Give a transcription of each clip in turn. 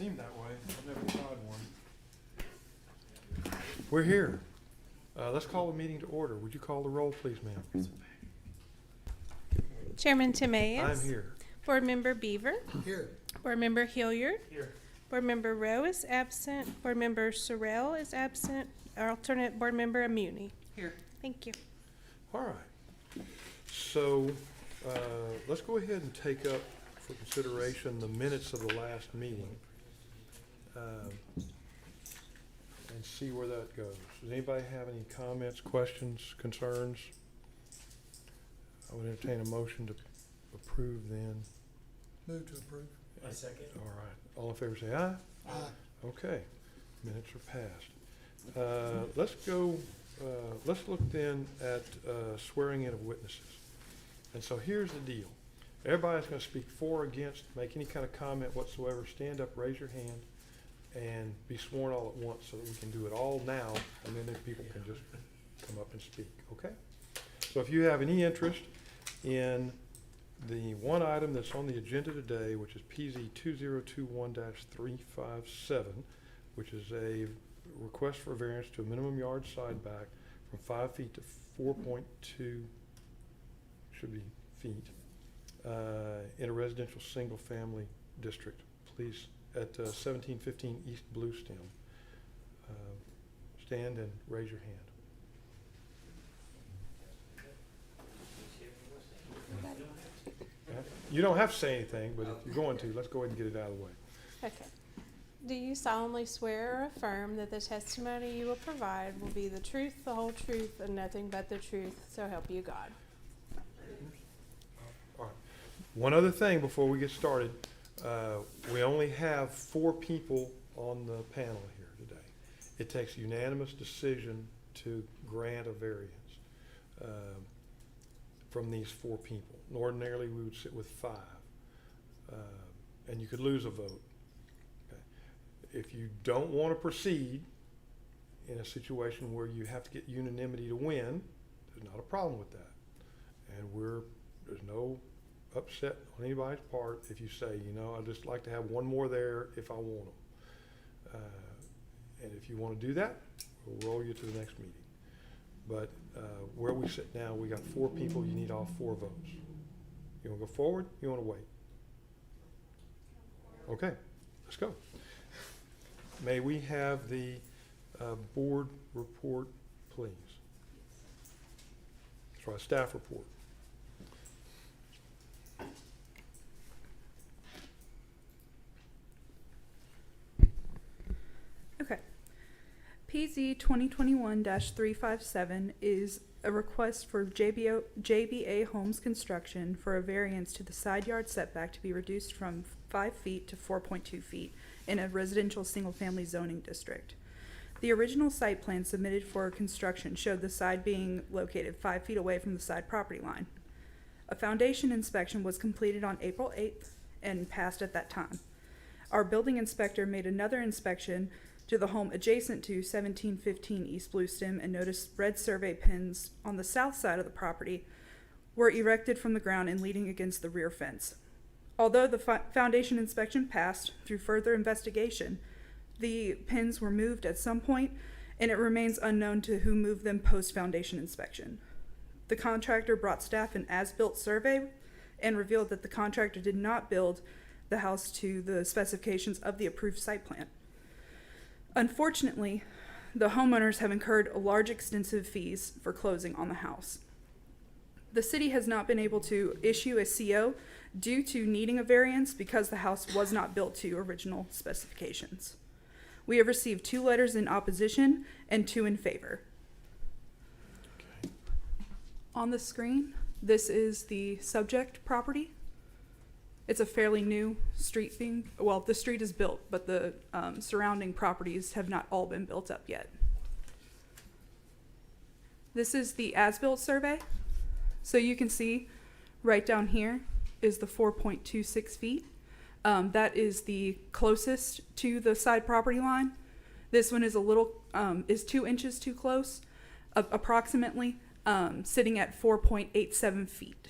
seem that way. I've never tried one. We're here. Let's call the meeting to order. Would you call the roll, please, ma'am? Chairman Timaeus. I'm here. Board Member Beaver. Here. Board Member Hilliard. Here. Board Member Rowe is absent. Board Member Sorrell is absent. Alternate Board Member Amuni. Here. Thank you. All right. So let's go ahead and take up for consideration the minutes of the last meeting and see where that goes. Does anybody have any comments, questions, concerns? I would entertain a motion to approve then. Move to approve. I second. All right. All in favor say aye. Aye. Okay. Minutes are passed. Let's go, let's look then at swearing in of witnesses. And so here's the deal. Everybody's going to speak for or against, make any kind of comment whatsoever, stand up, raise your hand, and be sworn all at once so that we can do it all now, and then people can just come up and speak, okay? So if you have any interest in the one item that's on the agenda today, which is PZ 2021-357, which is a request for variance to a minimum yard side back from 5 feet to 4.2, should be feet, in a residential single-family district, please, at 1715 East Bluestem. Stand and raise your hand. You don't have to say anything, but if you're going to, let's go ahead and get it out of the way. Okay. Do you solemnly swear or affirm that the testimony you will provide will be the truth, the whole truth, and nothing but the truth, so help you God? All right. One other thing before we get started. We only have 4 people on the panel here today. It takes a unanimous decision to grant a variance from these 4 people. Ordinarily, we would sit with 5, and you could lose a vote. Okay. If you don't want to proceed in a situation where you have to get unanimity to win, there's not a problem with that. And there's no upset on anybody's part if you say, you know, I'd just like to have one more there if I want them. And if you want to do that, we'll roll you to the next meeting. But where we sit now, we got 4 people. You need all 4 votes. You want to go forward? You want to wait? Okay, let's go. May we have the board report, please? That's right, staff report. Okay. PZ 2021-357 is a request for JBA Homes Construction for a variance to the side yard setback to be reduced from 5 feet to 4.2 feet in a residential single-family zoning district. The original site plan submitted for construction showed the side being located 5 feet away from the side property line. A foundation inspection was completed on April 8th and passed at that time. Our building inspector made another inspection to the home adjacent to 1715 East Bluestem and noticed red survey pins on the south side of the property were erected from the ground and leaning against the rear fence. Although the foundation inspection passed, through further investigation, the pins were moved at some point, and it remains unknown to who moved them post-foundation inspection. The contractor brought staff an as-built survey and revealed that the contractor did not build the house to the specifications of the approved site plan. Unfortunately, the homeowners have incurred large extensive fees for closing on the house. The city has not been able to issue a CO due to needing a variance because the house was not built to original specifications. We have received 2 letters in opposition and 2 in favor. Okay. On the screen, this is the subject property. It's a fairly new street the street is built, but the surrounding properties have not all been built up yet. This is the as-built survey. So you can see right down here is the 4.26 feet. That is the closest to the side property line. This one is is 2 inches too close, approximately, sitting at 4.87 feet.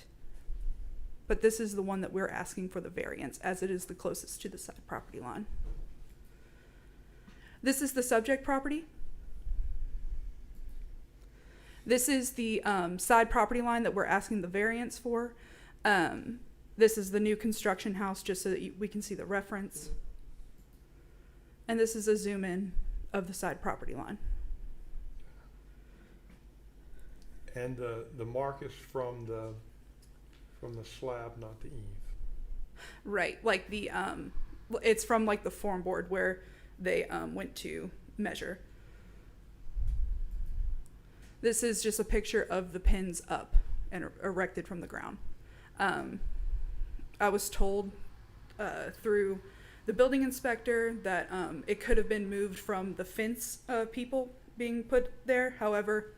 But this is the one that we're asking for the variance, as it is the closest to the side property line. This is the subject property. This is the side property line that we're asking the variance for. This is the new construction house, just so that we can see the reference. And this is a zoom in of the side property line. And the mark is from the slab, not the eave. Right, like the it's from like the form board where they went to measure. This is just a picture of the pins up and erected from the ground. I was told through the building inspector that it could have been moved from the fence people being put there. However,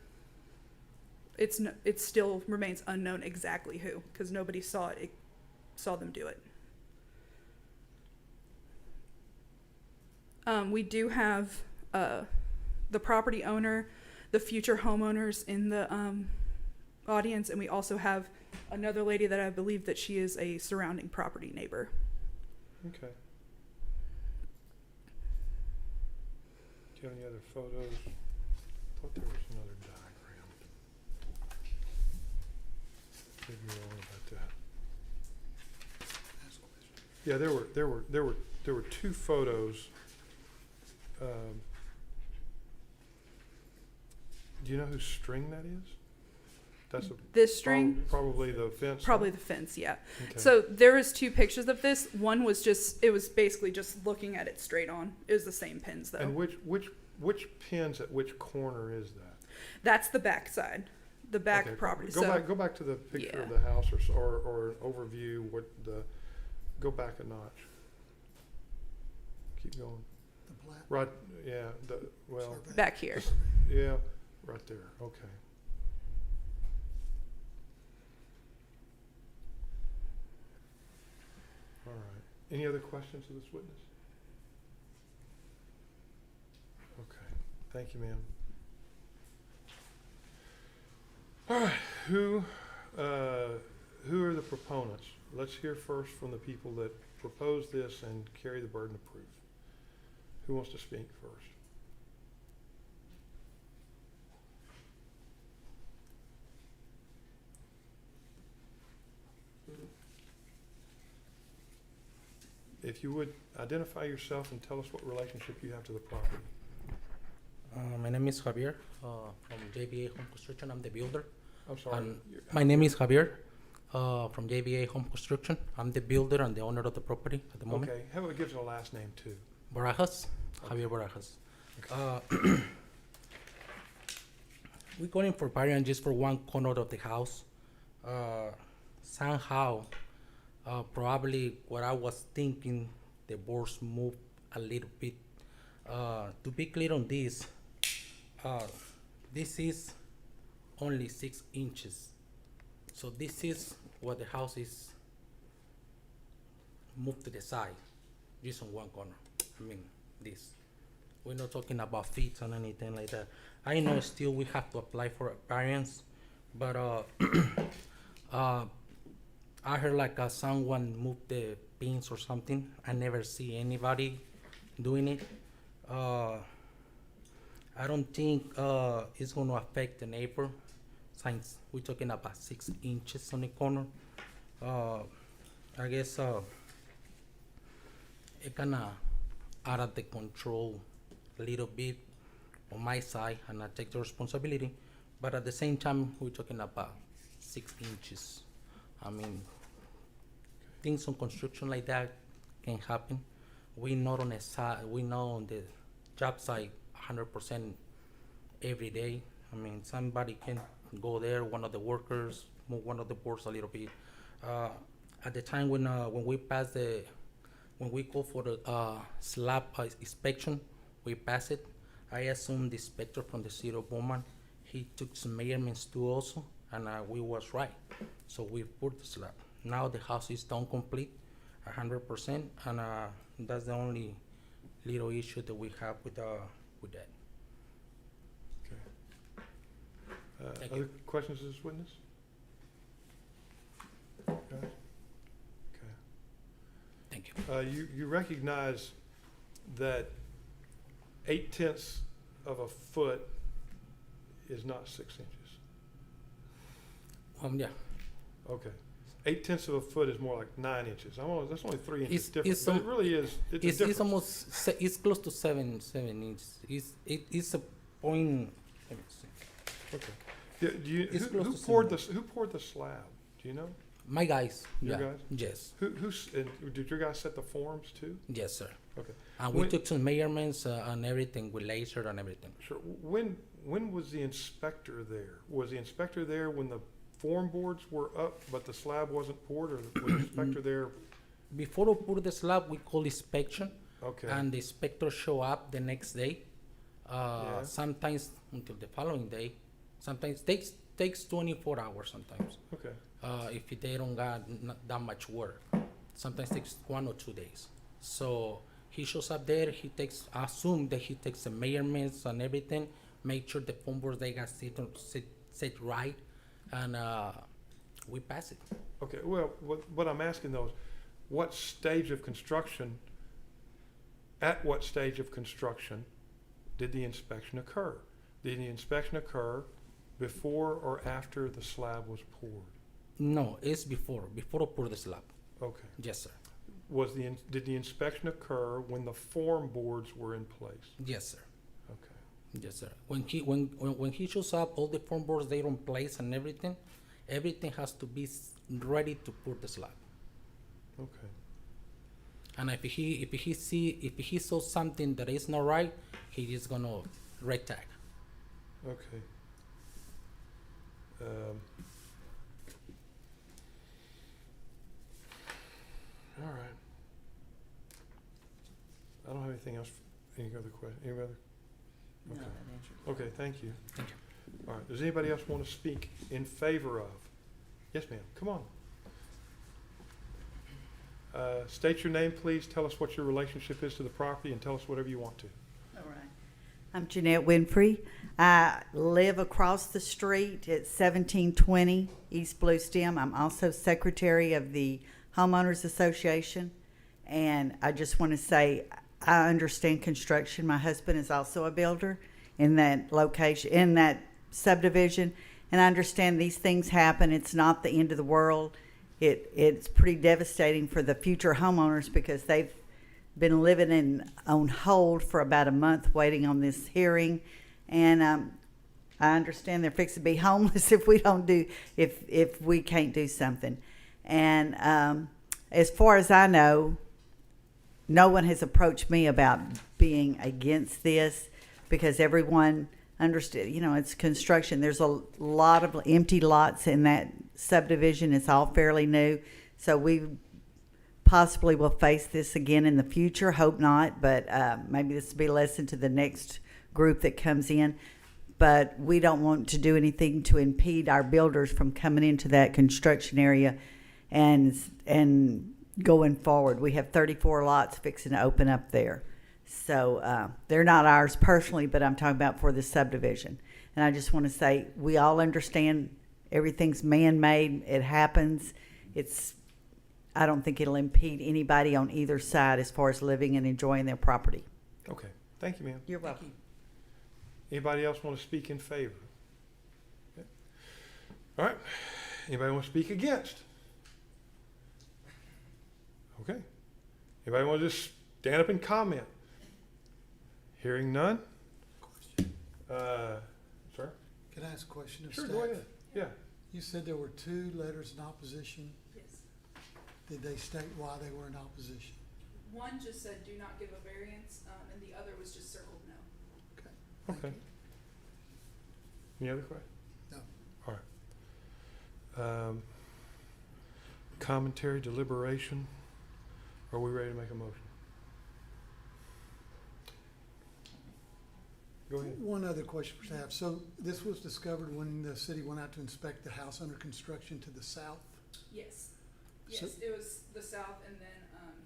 it still remains unknown exactly who, because nobody saw saw them do it. We do have the property owner, the future homeowners in the audience, and we also have another lady that I believe that she is a surrounding property neighbor. Okay. Do you have any other photos? I thought there was another diagram. Maybe you're wrong about that. Yeah, there were two photos. Do you know whose string that is? That's This string, probably the fence. probably the fence, yeah. Okay. So there is two pictures of this. One was it was basically just looking at it straight on. It was the same pins though. And which pins at which corner is that? That's the back side, the back Okay, property. Go back to the picture of Yeah. the house or an overview. Go back a notch. Keep going. The plat. Right. Yeah. Survey. back here. Yeah. Right there. Okay. All right. Any other questions of this witness? Okay. Thank you, ma'am. All right. Who are the proponents? Let's hear first from the people that proposed this and carry the burden of proof. Who wants to speak first? If you would identify yourself and tell us what relationship you have to the property. My name is Javier from JBA Home Construction. I'm the builder. I'm sorry. My name is Javier from JBA Home Construction. I'm the builder and the owner of the property at the moment. Okay. How about give us a last name too? Barajas, Okay. Javier Barajas. Okay. We're going for variance just for one corner of the house. Somehow, probably what I was thinking, the boards moved a little bit. To be clear on this is only 6 inches. So this is what the house is moved to the side, just on one corner. I mean, this. We're not talking about feet or anything like that. I know still we have to apply for a variance, but I heard like someone moved the pins or something. I never see anybody doing it. I don't think it's going to affect the neighbor, since we're talking about 6 inches on the corner. I guess it kind of out of the control a little bit on my side, and I take the responsibility. But at the same time, we're talking about 6 inches. I mean, things on construction like that can happen. We not on the side, we know on the job site 100% every day. I mean, somebody can go there, one of the workers, move one of the boards a little bit. At the time when we pass when we go for the slab inspection, we pass it. I assume the inspector from the city of Beaumont, he took some measurements too also, and we was right. So we put the slab. Now the house is done complete, 100%, and that's the only little issue that we have with that. Okay. Thank Other you. questions of this witness? Guys? Okay. Thank you. You recognize that 8/10 of a foot is not 6 inches. Yeah. Okay. 8/10 of a foot is more like 9 inches. That's only 3 inches It's- different, it's but it some- really is. It's a It's difference. almost it's close to seven inches. It's a point. Let me see. Okay. Do you, It's close who to poured similar. who poured the slab? Do you know? My guys. Your Yeah. guys? Yes. Did your guys set the forms too? Yes, sir. Okay. And we When- took some measurements and everything with laser and everything. Sure. When was the inspector there? Was the inspector there when the form boards were up, but the slab wasn't poured, or was the inspector there? Before we put the slab, we call inspection, Okay. and the inspector show up the next day. Yeah. Sometimes until the following day. Sometimes takes 24 hours. Sometimes Okay. if they don't got not that much work. Sometimes takes 1 or 2 days. So he shows up there. He takes assume that he takes the measurements and everything. Make sure the foam boards they got set right, and we pass it. Okay. Well, what I'm asking though is, what stage of construction? At what stage of construction did the inspection occur? Did the inspection occur before or after the slab was poured? No, it's before we pour the slab. Okay. Yes, sir. Did the inspection occur when the form boards were in place? Yes, sir. Okay. Yes, sir. When he shows up, all the form boards they're in place and everything has to be ready to pour the slab. Okay. And if he saw something that is not right, he is gonna red tag. Okay. All right. I don't have anything else. Any other question? Any other? No, Okay. that answered. Okay. Thank you. Thank you. All right. Does anybody else want to speak in favor of? Yes, ma'am. Come on. State your name, please. Tell us what your relationship is to the property, and tell us whatever you want to. All right. I'm Jeanette Winfrey. I live across the street at 1720 East Blue Stem. I'm also secretary of the Homeowners Association. And I just want to say, I understand construction. My husband is also a builder in that location, in that subdivision. And I understand these things happen. It's not the end of the world. It's pretty devastating for the future homeowners because they've been living on hold for about a month waiting on this hearing. And I understand they're fixing to be homeless if we can't do something. And as far as I know, no one has approached me about being against this because everyone understood, it's construction. There's a lot of empty lots in that subdivision. It's all fairly new. So we possibly will face this again in the future. Hope not, but maybe this will be a lesson to the next group that comes in. But we don't want to do anything to impede our builders from coming into that construction area and going forward. We have 34 lots fixing to open up there. So they're not ours personally, but I'm talking about for the subdivision. And I just want to say we all understand everything's man-made. It happens. I don't think it'll impede anybody on either side as far as living and enjoying their property. Okay. Thank you, ma'am. You're welcome. Anybody else want to speak in favor? Okay. All right. Anybody want to speak against? Okay. Anybody want to just stand up and comment? Hearing none? Sir? Can I ask a question of Sure, staff? go ahead. Yeah. You said there were 2 letters in opposition. Yes. Did they state why they were in opposition? One just said do not give a variance, and the other was just circled no. Okay. Thank Okay. you. Any other questions? No. All right. Commentary, deliberation. Are we ready to make a motion? Go ahead. One other question for staff. So this was discovered when the city went out to inspect the house under construction to the south? Yes. So- Yes, it was the south, and then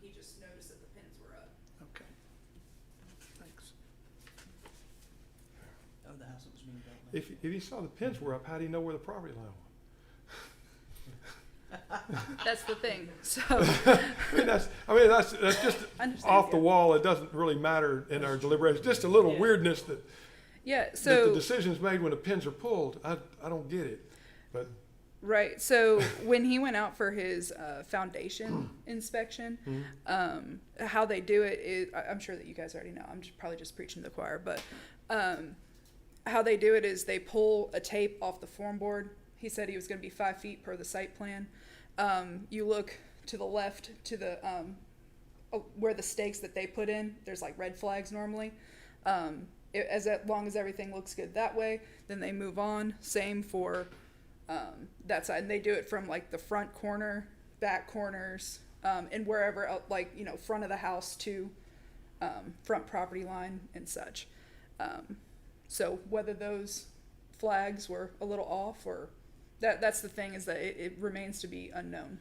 he just noticed that the pins were up. Okay. Thanks. Oh, the house that was being built. If he saw the pins were up, how do you know where the property line was? That's the thing. So I mean, that's just Understand, off the yeah. wall. It doesn't really matter in our deliberations. Just a little weirdness that, yeah. that the So decision's made when the pins are pulled. I don't get it. But right. So when he went out for his foundation inspection, how they do it is, I'm sure that you guys already know. I'm probably just preaching to the choir, but how they do it is they pull a tape off the form board. He said he was going to be 5 feet per the site plan. You look to the left to the where the stakes that they put in. There's like red flags normally. As long as everything looks good that way, then they move on. Same for that side, and they do it from like the front corner, back corners, and wherever like front of the house to front property line and such. So whether those flags were a little off or that's the thing is that it remains to be unknown.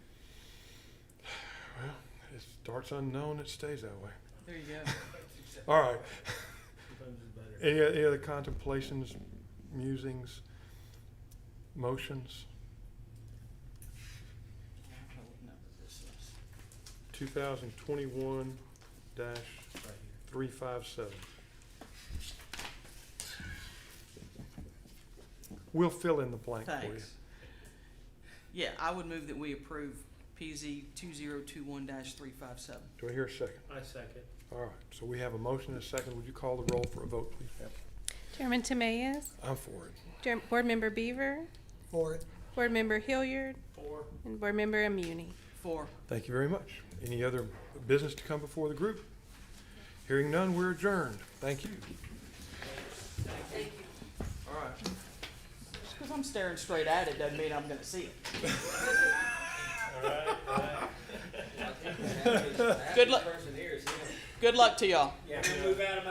well, it starts unknown. It stays that way. There you go. All right. Any other contemplations, musings, motions? 2021-357. We'll fill in the blank for you. Thanks. Yeah, I would move that we approve PZ 2021-357. Do I hear a second? I second. All right, so we have a motion and a second. Would you call the roll for a vote, please? Chairman Tamaez, I'm for it. Board Member Beaver, For it. Board Member Hilliard, Four. and Board Member Imuni. 4. Thank you very much. Any other business to come before the group? Hearing none, we're adjourned. Thank you. All right. Just because I'm staring straight at it doesn't mean I'm going to see it. Good luck. Good luck to y'all. Yeah, move out of my